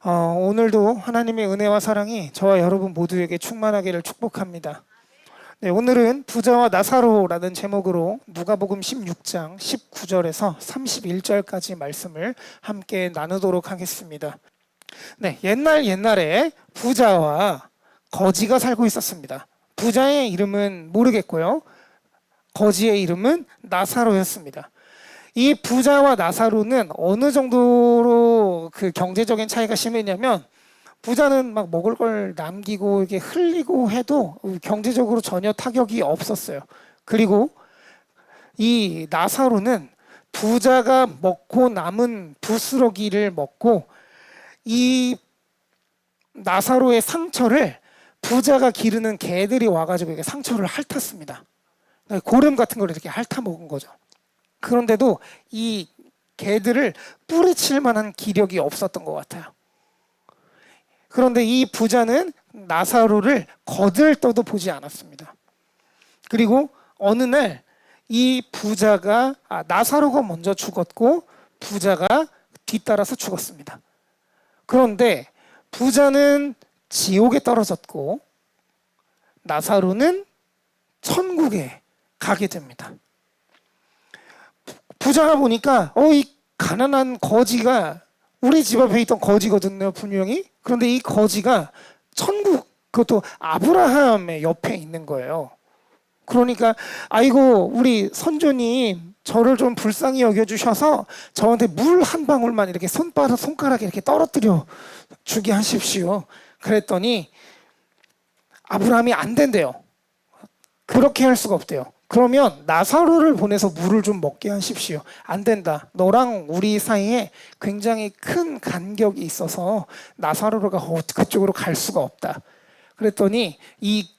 오늘도 하나님의 은혜와 사랑이 저와 여러분 모두에게 충만하기를 축복합니다. 네, 오늘은 부자와 나사로라는 제목으로 누가복음 16장 19절에서 31절까지 말씀을 함께 나누도록 하겠습니다. 네, 옛날에 부자와 거지가 살고 있었습니다. 부자의 이름은 모르겠고요. 거지의 이름은 나사로였습니다. 이 부자와 나사로는 어느 정도로 그 경제적인 차이가 심했냐면, 부자는 막 먹을 걸 남기고 이게 흘리고 해도 경제적으로 전혀 타격이 없었어요. 그리고 이 나사로는 부자가 먹고 남은 부스러기를 먹고, 이 나사로의 상처를 부자가 기르는 개들이 와가지고 이게 상처를 핥았습니다. 고름 같은 걸 이렇게 핥아 먹은 거죠. 그런데도 이 개들을 뿌리칠 만한 기력이 없었던 것 같아요. 그런데 이 부자는 나사로를 거들떠도 보지 않았습니다. 그리고 어느 날 이 부자가 나사로가 먼저 죽었고 부자가 뒤따라서 죽었습니다. 그런데 부자는 지옥에 떨어졌고 나사로는 천국에 가게 됩니다. 부자가 보니까 이 가난한 거지가 우리 집 앞에 있던 거지거든요, 분명히. 그런데 이 거지가 천국, 그것도 아브라함의 옆에 있는 거예요. 그러니까 아이고 우리 선조님 저를 좀 불쌍히 여겨주셔서 저한테 물 한 방울만 이렇게 손가락에 이렇게 떨어뜨려 주게 하십시오. 그랬더니 아브라함이 안 된대요. 그렇게 할 수가 없대요. 그러면 나사로를 보내서 물을 좀 먹게 하십시오. 안 된다. 너랑 우리 사이에 굉장히 큰 간격이 있어서 나사로가 그쪽으로 갈 수가 없다. 그랬더니 이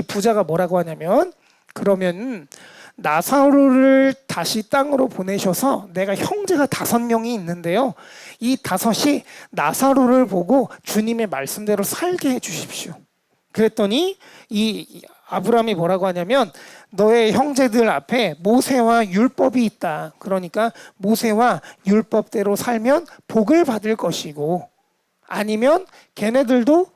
부자가 뭐라고 하냐면, 그러면 나사로를 다시 땅으로 보내셔서, 내가 형제가 5명이 있는데요, 이 5이 나사로를 보고 주님의 말씀대로 살게 해주십시오. 그랬더니 이 아브라함이 뭐라고 하냐면, 너의 형제들 앞에 모세와 율법이 있다. 그러니까 모세와 율법대로 살면 복을 받을 것이고, 아니면 걔네들도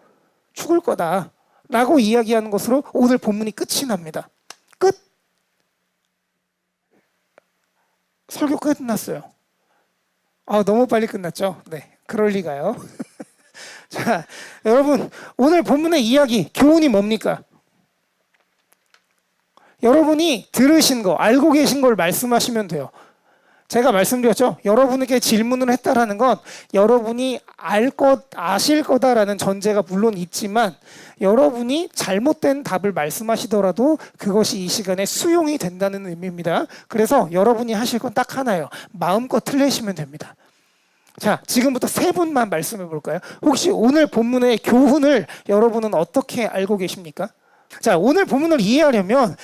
죽을 거다 라고 이야기하는 것으로 오늘 본문이 끝이 납니다. 끝. 설교 끝났어요. 너무 빨리 끝났죠? 네, 그럴 리가요. 자, 여러분, 오늘 본문의 이야기, 교훈이 뭡니까? 여러분이 들으신 거, 알고 계신 걸 말씀하시면 돼요. 제가 말씀드렸죠? 여러분에게 질문을 했다라는 건 여러분이 아실 거다라는 전제가 물론 있지만, 여러분이 잘못된 답을 말씀하시더라도 그것이 이 시간에 수용이 된다는 의미입니다. 그래서 여러분이 하실 건 딱 하나예요. 마음껏 틀리시면 됩니다. 자, 지금부터 3분만 말씀해 볼까요? 혹시 오늘 본문의 교훈을 여러분은 어떻게 알고 계십니까? 자, 오늘 본문을 이해하려면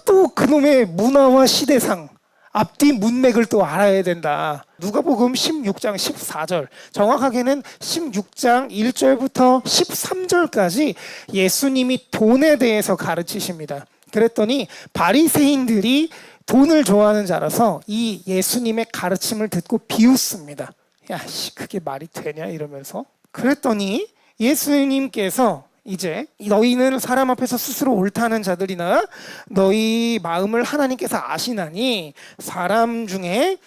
또 그놈의 문화와 시대상, 앞뒤 문맥을 또 알아야 된다. 누가복음 16장 14절, 정확하게는 16장 1절부터 13절까지 예수님이 돈에 대해서 가르치십니다. 그랬더니 바리새인들이 돈을 좋아하는 자라서 이 예수님의 가르침을 듣고 비웃습니다. 야, 그게 말이 되냐 이러면서. 그랬더니 예수님께서 이제 너희는 사람 앞에서 스스로 옳다는 자들이나 너희 마음을 하나님께서 아시나니 사람 중에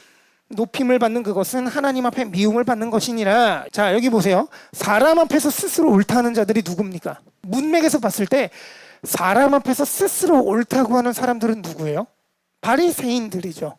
높임을 받는 그것은 하나님 앞에 미움을 받는 것이니라. 자, 여기 보세요. 사람 앞에서 스스로 옳다는 자들이 누굽니까? 문맥에서 봤을 때 사람 앞에서 스스로 옳다고 하는 사람들은 누구예요? 바리새인들이죠.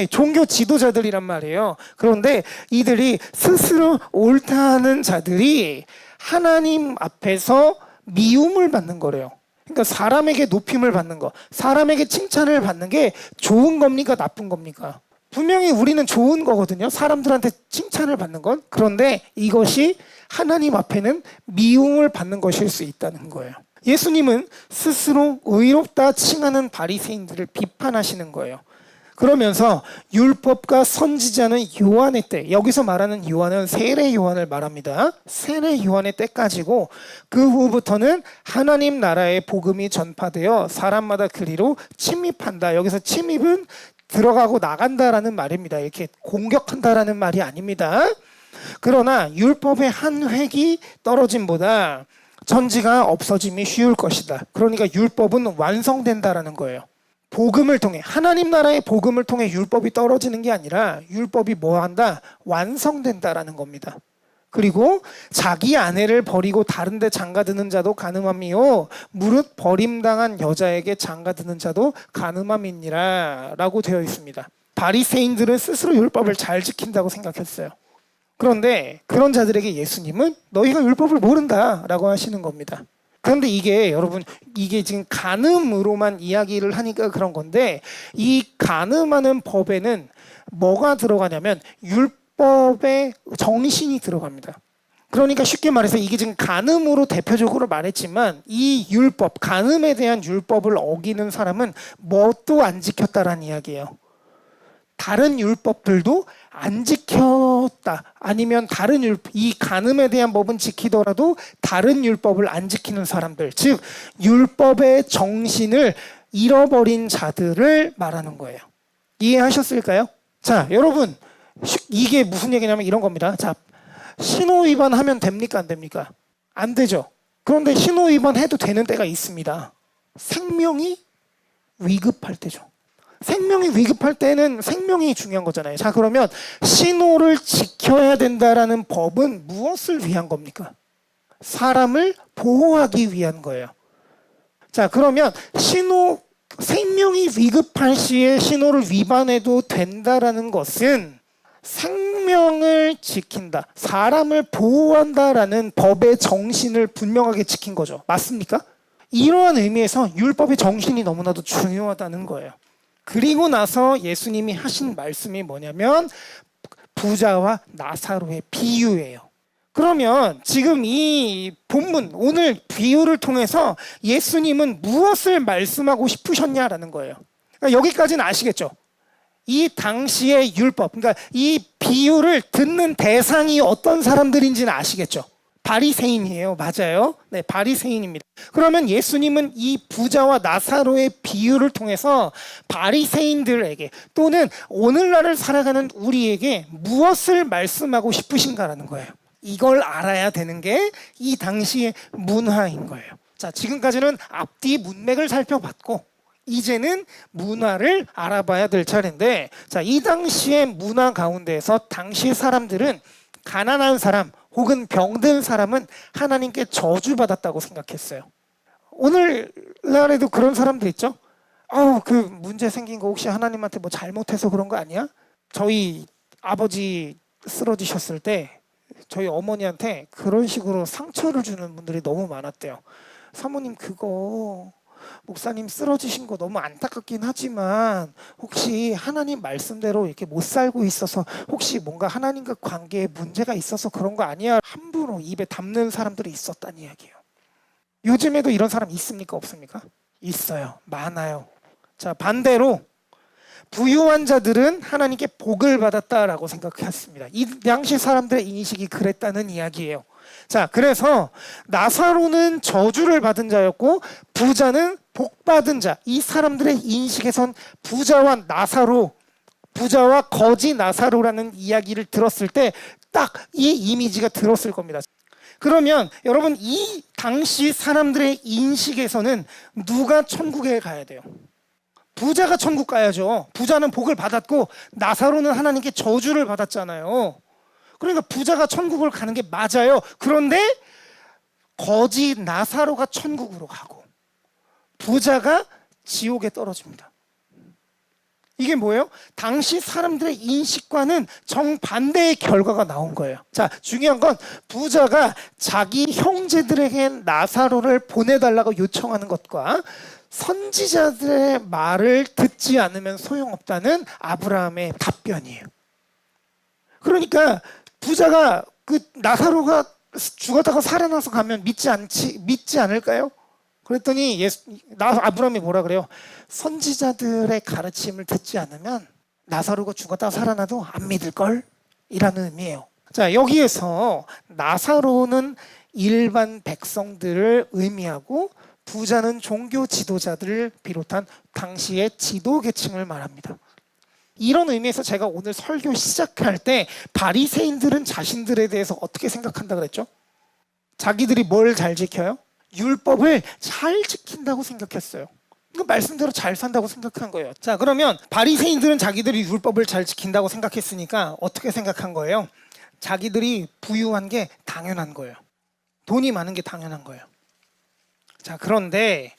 종교 지도자들이란 말이에요. 그런데 이들이 스스로 옳다는 자들이 하나님 앞에서 미움을 받는 거래요. 그러니까 사람에게 높임을 받는 거, 사람에게 칭찬을 받는 게 좋은 겁니까? 나쁜 겁니까? 분명히 우리는 좋은 거거든요. 사람들한테 칭찬을 받는 건. 그런데 이것이 하나님 앞에는 미움을 받는 것일 수 있다는 거예요. 예수님은 스스로 의롭다 칭하는 바리새인들을 비판하시는 거예요. 그러면서 율법과 선지자는 요한의 때, 여기서 말하는 요한은 세례 요한을 말합니다. 세례 요한의 때까지고, 그 후부터는 하나님 나라의 복음이 전파되어 사람마다 그리로 침입한다. 여기서 침입은 들어가고 나간다라는 말입니다. 이렇게 공격한다라는 말이 아닙니다. 그러나 율법의 한 획이 떨어짐보다 천지가 없어짐이 쉬울 것이다. 그러니까 율법은 완성된다라는 거예요. 복음을 통해, 하나님 나라의 복음을 통해 율법이 떨어지는 게 아니라 율법이 뭐 한다? 완성된다라는 겁니다. 그리고 자기 아내를 버리고 다른 데 장가드는 자도 간음함이요 무릇 버림당한 여자에게 장가드는 자도 간음함이니라 라고 되어 있습니다. 바리새인들은 스스로 율법을 잘 지킨다고 생각했어요. 그런데 그런 자들에게 예수님은 너희가 율법을 모른다 라고 하시는 겁니다. 그런데 이게 여러분, 이게 지금 간음으로만 이야기를 하니까 그런 건데, 이 간음하는 법에는 뭐가 들어가냐면 율법의 정신이 들어갑니다. 그러니까 쉽게 말해서 이게 지금 간음으로 대표적으로 말했지만, 이 율법, 간음에 대한 율법을 어기는 사람은 뭣도 안 지켰다라는 이야기예요. 다른 율법들도 안 지켰다. 아니면 다른 이 간음에 대한 법은 지키더라도 다른 율법을 안 지키는 사람들, 즉 율법의 정신을 잃어버린 자들을 말하는 거예요. 이해하셨을까요? 자, 여러분, 이게 무슨 얘기냐면 이런 겁니다. 자, 신호 위반하면 됩니까? 안 됩니까? 안 되죠. 그런데 신호 위반해도 되는 때가 있습니다. 생명이 위급할 때죠. 생명이 위급할 때는 생명이 중요한 거잖아요. 자, 그러면 신호를 지켜야 된다라는 법은 무엇을 위한 겁니까? 사람을 보호하기 위한 거예요. 자, 그러면 생명이 위급할 시에 신호를 위반해도 된다라는 것은 생명을 지킨다, 사람을 보호한다라는 법의 정신을 분명하게 지킨 거죠. 맞습니까? 이러한 의미에서 율법의 정신이 너무나도 중요하다는 거예요. 그리고 나서 예수님이 하신 말씀이 뭐냐면 부자와 나사로의 비유예요. 그러면 지금 이 본문, 오늘 비유를 통해서 예수님은 무엇을 말씀하고 싶으셨냐라는 거예요. 그러니까 여기까지는 아시겠죠? 이 당시의 율법, 그러니까 이 비유를 듣는 대상이 어떤 사람들인지는 아시겠죠? 바리새인이에요. 맞아요. 네, 바리새인입니다. 그러면 예수님은 이 부자와 나사로의 비유를 통해서 바리새인들에게 또는 오늘날을 살아가는 우리에게 무엇을 말씀하고 싶으신가라는 거예요. 이걸 알아야 되는 게 이 당시의 문화인 거예요. 자, 지금까지는 앞뒤 문맥을 살펴봤고 이제는 문화를 알아봐야 될 차례인데, 자, 이 당시의 문화 가운데에서 당시 사람들은 가난한 사람 혹은 병든 사람은 하나님께 저주받았다고 생각했어요. 오늘날에도 그런 사람들 있죠? 그 문제 생긴 거 혹시 하나님한테 뭐 잘못해서 그런 거 아니야? 저희 아버지 쓰러지셨을 때 저희 어머니한테 그런 식으로 상처를 주는 분들이 너무 많았대요. 사모님, 그거 목사님 쓰러지신 거 너무 안타깝긴 하지만 혹시 하나님 말씀대로 이렇게 못 살고 있어서 혹시 뭔가 하나님과 관계에 문제가 있어서 그런 거 아니야? 함부로 입에 담는 사람들이 있었다는 이야기예요. 요즘에도 이런 사람 있습니까? 없습니까? 있어요. 많아요. 자, 반대로 부유한 자들은 하나님께 복을 받았다라고 생각했습니다. 이 당시 사람들의 인식이 그랬다는 이야기예요. 자, 그래서 나사로는 저주를 받은 자였고 부자는 복 받은 자. 이 사람들의 인식에선 부자와 나사로, 부자와 거지 나사로라는 이야기를 들었을 때 딱 이 이미지가 들었을 겁니다. 그러면 여러분, 이 당시 사람들의 인식에서는 누가 천국에 가야 돼요? 부자가 천국 가야죠. 부자는 복을 받았고 나사로는 하나님께 저주를 받았잖아요. 그러니까 부자가 천국을 가는 게 맞아요. 그런데 거지 나사로가 천국으로 가고 부자가 지옥에 떨어집니다. 이게 뭐예요? 당시 사람들의 인식과는 정반대의 결과가 나온 거예요. 자, 중요한 건 부자가 자기 형제들에게 나사로를 보내달라고 요청하는 것과 선지자들의 말을 듣지 않으면 소용없다는 아브라함의 답변이에요. 그러니까 부자가 그 나사로가 죽었다가 살아나서 가면 믿지 않을까요? 그랬더니 아브라함이 뭐라 그래요? 선지자들의 가르침을 듣지 않으면 나사로가 죽었다가 살아나도 안 믿을걸? 이라는 의미예요. 자, 여기에서 나사로는 일반 백성들을 의미하고 부자는 종교 지도자들을 비롯한 당시의 지도 계층을 말합니다. 이런 의미에서 제가 오늘 설교 시작할 때 바리새인들은 자신들에 대해서 어떻게 생각한다 그랬죠? 자기들이 뭘 잘 지켜요? 율법을 잘 지킨다고 생각했어요. 그 말씀대로 잘 산다고 생각한 거예요. 자, 그러면 바리새인들은 자기들이 율법을 잘 지킨다고 생각했으니까 어떻게 생각한 거예요? 자기들이 부유한 게 당연한 거예요. 돈이 많은 게 당연한 거예요. 자, 그런데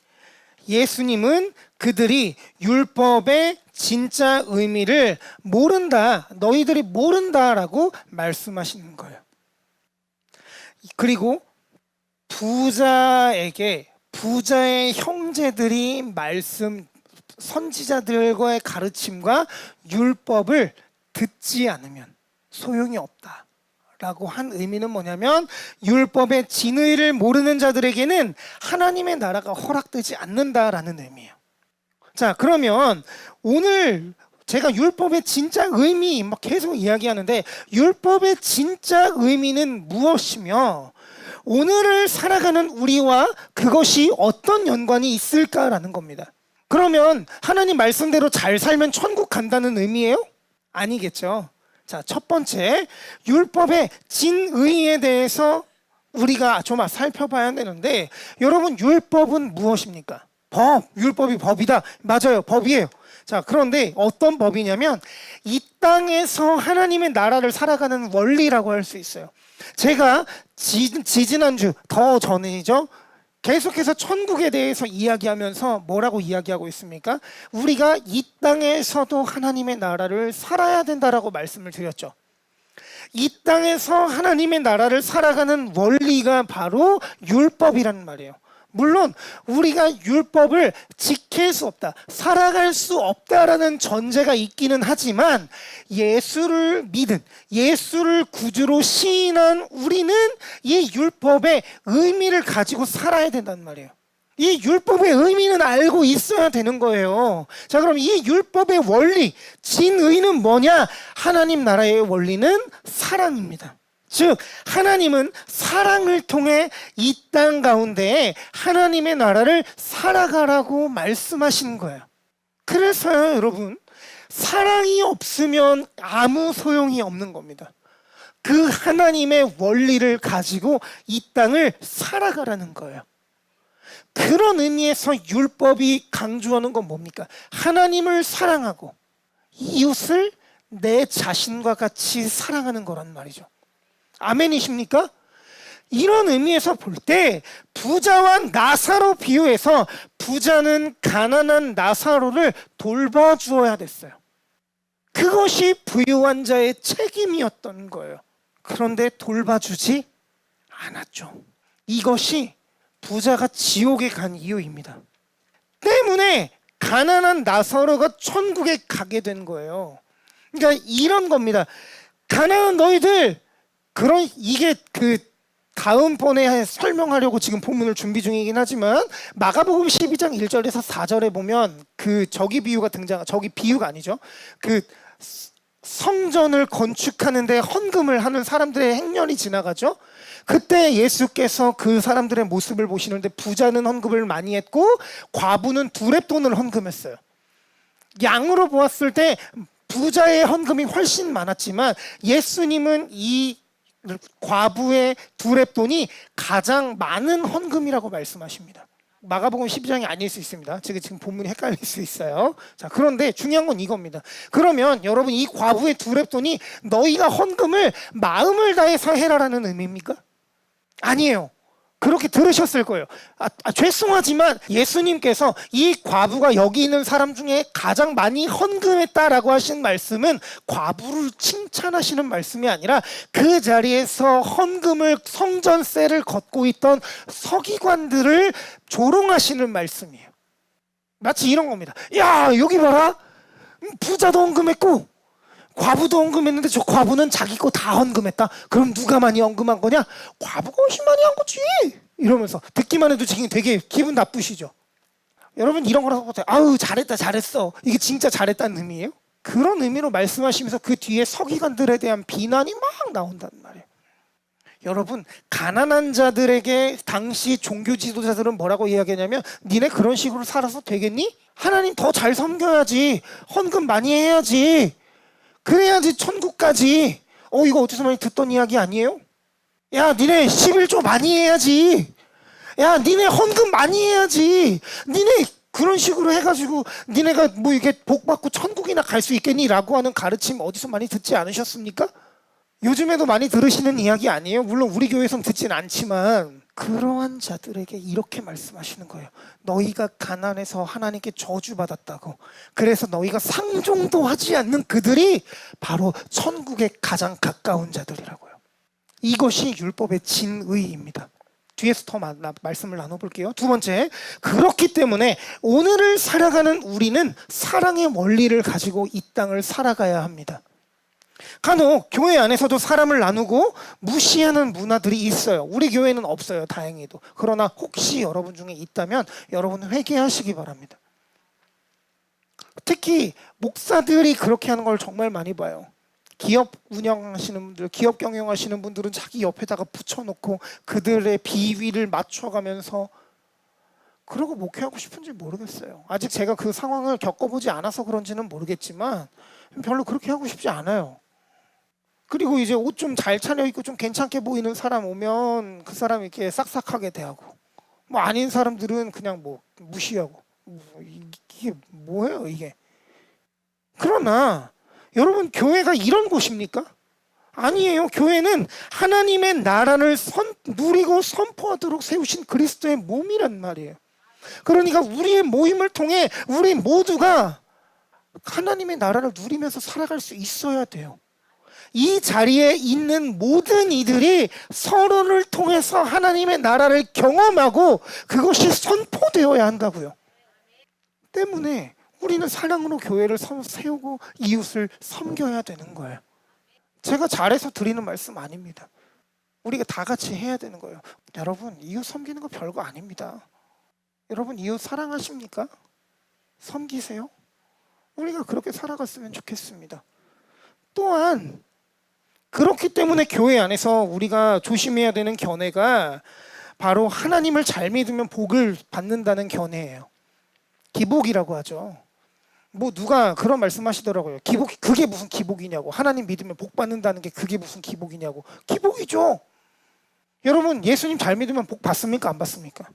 예수님은 그들이 율법의 진짜 의미를 모른다, 너희들이 모른다라고 말씀하시는 거예요. 그리고 부자의 형제들이 선지자들과의 가르침과 율법을 듣지 않으면 소용이 없다라고 한 의미는 뭐냐면, 율법의 진의를 모르는 자들에게는 하나님의 나라가 허락되지 않는다라는 의미예요. 자, 그러면 오늘 제가 율법의 진짜 의미 막 계속 이야기하는데, 율법의 진짜 의미는 무엇이며 오늘을 살아가는 우리와 그것이 어떤 연관이 있을까라는 겁니다. 그러면 하나님 말씀대로 잘 살면 천국 간다는 의미예요? 아니겠죠. 자, 첫 번째, 율법의 진의에 대해서 우리가 좀 살펴봐야 되는데, 여러분, 율법은 무엇입니까? 율법이 법이다. 맞아요, 법이에요. 자, 그런데 어떤 법이냐면 이 땅에서 하나님의 나라를 살아가는 원리라고 할 수 있어요. 제가 지지난주 더 전이죠, 계속해서 천국에 대해서 이야기하면서 뭐라고 이야기하고 있습니까? 우리가 이 땅에서도 하나님의 나라를 살아야 된다라고 말씀을 드렸죠. 이 땅에서 하나님의 나라를 살아가는 원리가 바로 율법이라는 말이에요. 물론 우리가 율법을 지킬 수 없다, 살아갈 수 없다라는 전제가 있기는 하지만, 예수를 믿은, 예수를 구주로 시인한 우리는 이 율법의 의미를 가지고 살아야 된단 말이에요. 이 율법의 의미는 알고 있어야 되는 거예요. 자, 그럼 이 율법의 원리, 진의는 뭐냐? 하나님 나라의 원리는 사랑입니다. 즉, 하나님은 사랑을 통해 이 땅 가운데 하나님의 나라를 살아가라고 말씀하시는 거예요. 그래서요, 여러분, 사랑이 없으면 아무 소용이 없는 겁니다. 그 하나님의 원리를 가지고 이 땅을 살아가라는 거예요. 그런 의미에서 율법이 강조하는 건 뭡니까? 하나님을 사랑하고 이웃을 내 자신과 같이 사랑하는 거란 말이죠. 아멘이십니까? 이런 의미에서 볼 때 부자와 나사로 비유해서 부자는 가난한 나사로를 돌봐주어야 됐어요. 그것이 부유한 자의 책임이었던 거예요. 그런데 돌봐주지 않았죠. 이것이 부자가 지옥에 간 이유입니다. 때문에 가난한 나사로가 천국에 가게 된 거예요. 그러니까 이런 겁니다. 가난한 너희들, 이게 다음번에 설명하려고 지금 본문을 준비 중이긴 하지만, 마가복음 12장 1절에서 4절에 보면 저기 비유가 아니죠. 성전을 건축하는데 헌금을 하는 사람들의 행렬이 지나가죠. 그때 예수께서 그 사람들의 모습을 보시는데, 부자는 헌금을 많이 했고 과부는 두렙돈을 헌금했어요. 양으로 보았을 때 부자의 헌금이 훨씬 많았지만, 예수님은 이 과부의 두렙돈이 가장 많은 헌금이라고 말씀하십니다. 마가복음 12장이 아닐 수 있습니다. 지금 본문이 헷갈릴 수 있어요. 자, 그런데 중요한 건 이겁니다. 그러면 여러분, 이 과부의 두렙돈이 너희가 헌금을 마음을 다해서 해라라는 의미입니까? 아니에요. 그렇게 들으셨을 거예요. 죄송하지만 예수님께서 이 과부가 여기 있는 사람 중에 가장 많이 헌금했다라고 하신 말씀은 과부를 칭찬하시는 말씀이 아니라 그 자리에서 헌금을, 성전세를 걷고 있던 서기관들을 조롱하시는 말씀이에요. 마치 이런 겁니다. 야, 여기 봐라, 부자도 헌금했고 과부도 헌금했는데 저 과부는 자기 거 다 헌금했다. 그럼 누가 많이 헌금한 거냐? 과부가 훨씬 많이 한 거지. 이러면서 듣기만 해도 지금 되게 기분 나쁘시죠? 여러분, 이런 거라고 보세요. 아우, 잘했다, 잘했어. 이게 진짜 잘했다는 의미예요? 그런 의미로 말씀하시면서 그 뒤에 서기관들에 대한 비난이 막 나온단 말이에요. 여러분, 가난한 자들에게 당시 종교 지도자들은 뭐라고 이야기하냐면 니네 그런 식으로 살아서 되겠니? 하나님 더 잘 섬겨야지. 헌금 많이 해야지. 그래야지 천국까지. 이거 어디서 많이 듣던 이야기 아니에요? 야, 니네 11조 많이 해야지. 야, 니네 헌금 많이 해야지. 니네 그런 식으로 해가지고 니네가 뭐 이렇게 복 받고 천국이나 갈 수 있겠니라고 하는 가르침 어디서 많이 듣지 않으셨습니까? 요즘에도 많이 들으시는 이야기 아니에요? 물론 우리 교회에선 듣진 않지만 그러한 자들에게 이렇게 말씀하시는 거예요. 너희가 가난해서 하나님께 저주받았다고. 그래서 너희가 상종도 하지 않는 그들이 바로 천국에 가장 가까운 자들이라고요. 이것이 율법의 진의입니다. 뒤에서 더 말씀을 나눠볼게요. 두 번째, 그렇기 때문에 오늘을 살아가는 우리는 사랑의 원리를 가지고 이 땅을 살아가야 합니다. 간혹 교회 안에서도 사람을 나누고 무시하는 문화들이 있어요. 우리 교회는 없어요, 다행히도. 그러나 혹시 여러분 중에 있다면 여러분은 회개하시기 바랍니다. 특히 목사들이 그렇게 하는 걸 정말 많이 봐요. 기업 운영하시는 분들, 기업 경영하시는 분들은 자기 옆에다가 붙여놓고 그들의 비위를 맞춰가면서 그러고 목회하고 싶은지 모르겠어요. 아직 제가 그 상황을 겪어보지 않아서 그런지는 모르겠지만 별로 그렇게 하고 싶지 않아요. 그리고 이제 옷 좀 잘 차려입고 좀 괜찮게 보이는 사람 오면 그 사람 이렇게 싹싹하게 대하고, 뭐 아닌 사람들은 그냥 뭐 무시하고, 이게 뭐예요 이게. 그러나 여러분, 교회가 이런 곳입니까? 아니에요. 교회는 하나님의 나라를 누리고 선포하도록 세우신 그리스도의 몸이란 말이에요. 그러니까 우리의 모임을 통해 우리 모두가 하나님의 나라를 누리면서 살아갈 수 있어야 돼요. 이 자리에 있는 모든 이들이 서로를 통해서 하나님의 나라를 경험하고 그것이 선포되어야 한다고요. 때문에 우리는 사랑으로 교회를 세우고 이웃을 섬겨야 되는 거예요. 제가 잘해서 드리는 말씀 아닙니다. 우리가 다 같이 해야 되는 거예요. 여러분, 이웃 섬기는 거 별거 아닙니다. 여러분, 이웃 사랑하십니까? 섬기세요? 우리가 그렇게 살아갔으면 좋겠습니다. 또한 그렇기 때문에 교회 안에서 우리가 조심해야 되는 견해가 바로 하나님을 잘 믿으면 복을 받는다는 견해예요. 기복이라고 하죠. 뭐 누가 그런 말씀하시더라고요. 그게 무슨 기복이냐고. 하나님 믿으면 복 받는다는 게 그게 무슨 기복이냐고. 기복이죠. 여러분, 예수님 잘 믿으면 복 받습니까? 안 받습니까?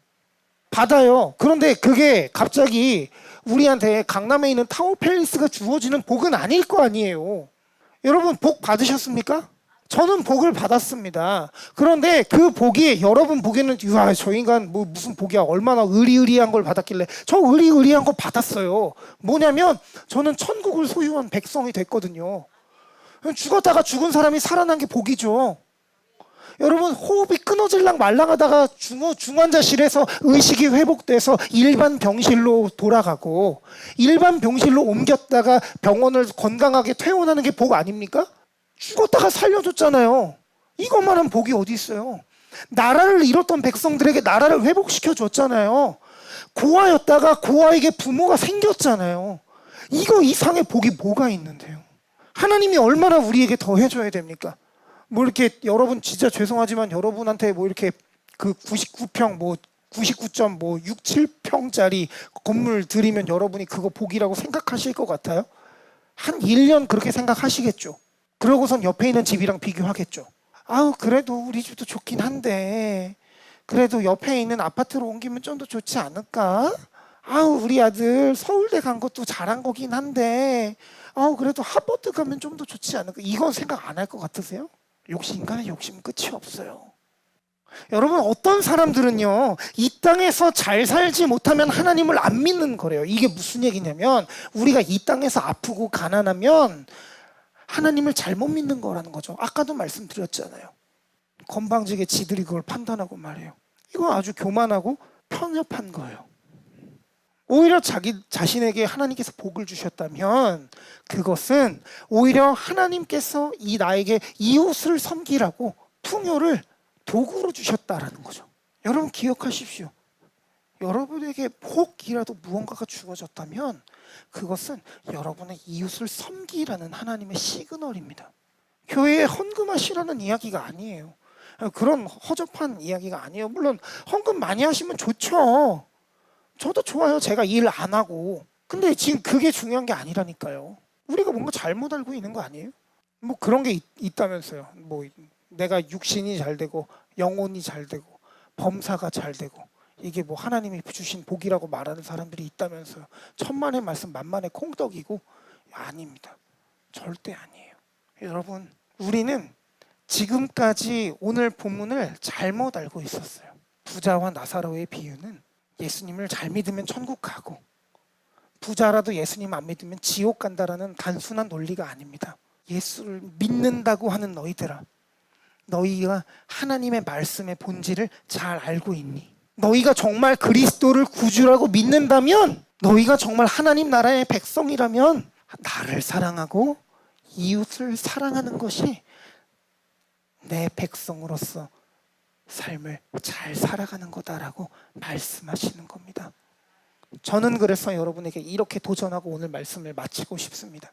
받아요. 그런데 그게 갑자기 우리한테 강남에 있는 타워팰리스가 주어지는 복은 아닐 거 아니에요. 여러분, 복 받으셨습니까? 저는 복을 받았습니다. 그런데 그 복이 여러분 보기에는 저 인간 뭐 무슨 복이야, 얼마나 의리의리한 걸 받았길래. 저 의리의리한 거 받았어요. 뭐냐면 저는 천국을 소유한 백성이 됐거든요. 죽었다가 죽은 사람이 살아난 게 복이죠. 여러분, 호흡이 끊어질랑 말랑하다가 중환자실에서 의식이 회복돼서 일반 병실로 돌아가고 일반 병실로 옮겼다가 병원을 건강하게 퇴원하는 게 복 아닙니까? 죽었다가 살려줬잖아요. 이것만한 복이 어디 있어요? 나라를 잃었던 백성들에게 나라를 회복시켜 줬잖아요. 고아였다가 고아에게 부모가 생겼잖아요. 이거 이상의 복이 뭐가 있는데요? 하나님이 얼마나 우리에게 더 해줘야 됩니까? 뭐 이렇게 여러분 진짜 죄송하지만 여러분한테 뭐 이렇게 그 99평 뭐 99.67평짜리 건물 드리면 여러분이 그거 복이라고 생각하실 것 같아요? 한 1년 그렇게 생각하시겠죠. 그러고선 옆에 있는 집이랑 비교하겠죠. 아우, 그래도 우리 집도 좋긴 한데 그래도 옆에 있는 아파트로 옮기면 좀 더 좋지 않을까? 아우, 우리 아들 서울대 간 것도 잘한 거긴 한데 아우, 그래도 하버드 가면 좀 더 좋지 않을까? 이건 생각 안 할 것 같으세요? 인간의 욕심은 끝이 없어요. 여러분, 어떤 사람들은요, 이 땅에서 잘 살지 못하면 하나님을 안 믿는 거래요. 이게 무슨 얘기냐면 우리가 이 땅에서 아프고 가난하면 하나님을 잘못 믿는 거라는 거죠. 아까도 말씀드렸잖아요. 건방지게 지들이 그걸 판단하고 말해요. 이거 아주 교만하고 편협한 거예요. 오히려 자기 자신에게 하나님께서 복을 주셨다면 그것은 오히려 하나님께서 나에게 이웃을 섬기라고 풍요를 도구로 주셨다라는 거죠. 여러분, 기억하십시오. 여러분에게 혹이라도 무언가가 주어졌다면 그것은 여러분의 이웃을 섬기라는 하나님의 시그널입니다. 교회에 헌금하시라는 이야기가 아니에요. 그런 허접한 이야기가 아니에요. 물론 헌금 많이 하시면 좋죠. 저도 좋아요. 제가 일 안 하고. 근데 지금 그게 중요한 게 아니라니까요. 우리가 뭔가 잘못 알고 있는 거 아니에요? 뭐 그런 게 있다면서요. 뭐 내가 육신이 잘 되고 영혼이 잘 되고 범사가 잘 되고 이게 뭐 하나님이 주신 복이라고 말하는 사람들이 있다면서요. 천만의 말씀 만만의 콩떡이고 아닙니다. 절대 아니에요. 여러분, 우리는 지금까지 오늘 본문을 잘못 알고 있었어요. 부자와 나사로의 비유는 예수님을 잘 믿으면 천국 가고 부자라도 예수님 안 믿으면 지옥 간다라는 단순한 논리가 아닙니다. 예수를 믿는다고 하는 너희들아, 너희가 하나님의 말씀의 본질을 잘 알고 있니? 너희가 정말 그리스도를 구주라고 믿는다면, 너희가 정말 하나님 나라의 백성이라면 나를 사랑하고 이웃을 사랑하는 것이 내 백성으로서 삶을 잘 살아가는 거다라고 말씀하시는 겁니다. 저는 그래서 여러분에게 이렇게 도전하고 오늘 말씀을 마치고 싶습니다.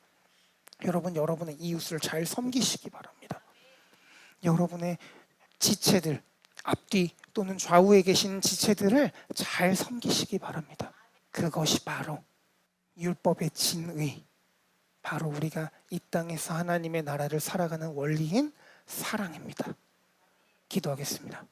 여러분, 여러분의 이웃을 잘 섬기시기 바랍니다. 여러분의 지체들, 앞뒤 또는 좌우에 계신 지체들을 잘 섬기시기 바랍니다. 그것이 바로 율법의 진의, 바로 우리가 이 땅에서 하나님의 나라를 살아가는 원리인 사랑입니다. 기도하겠습니다.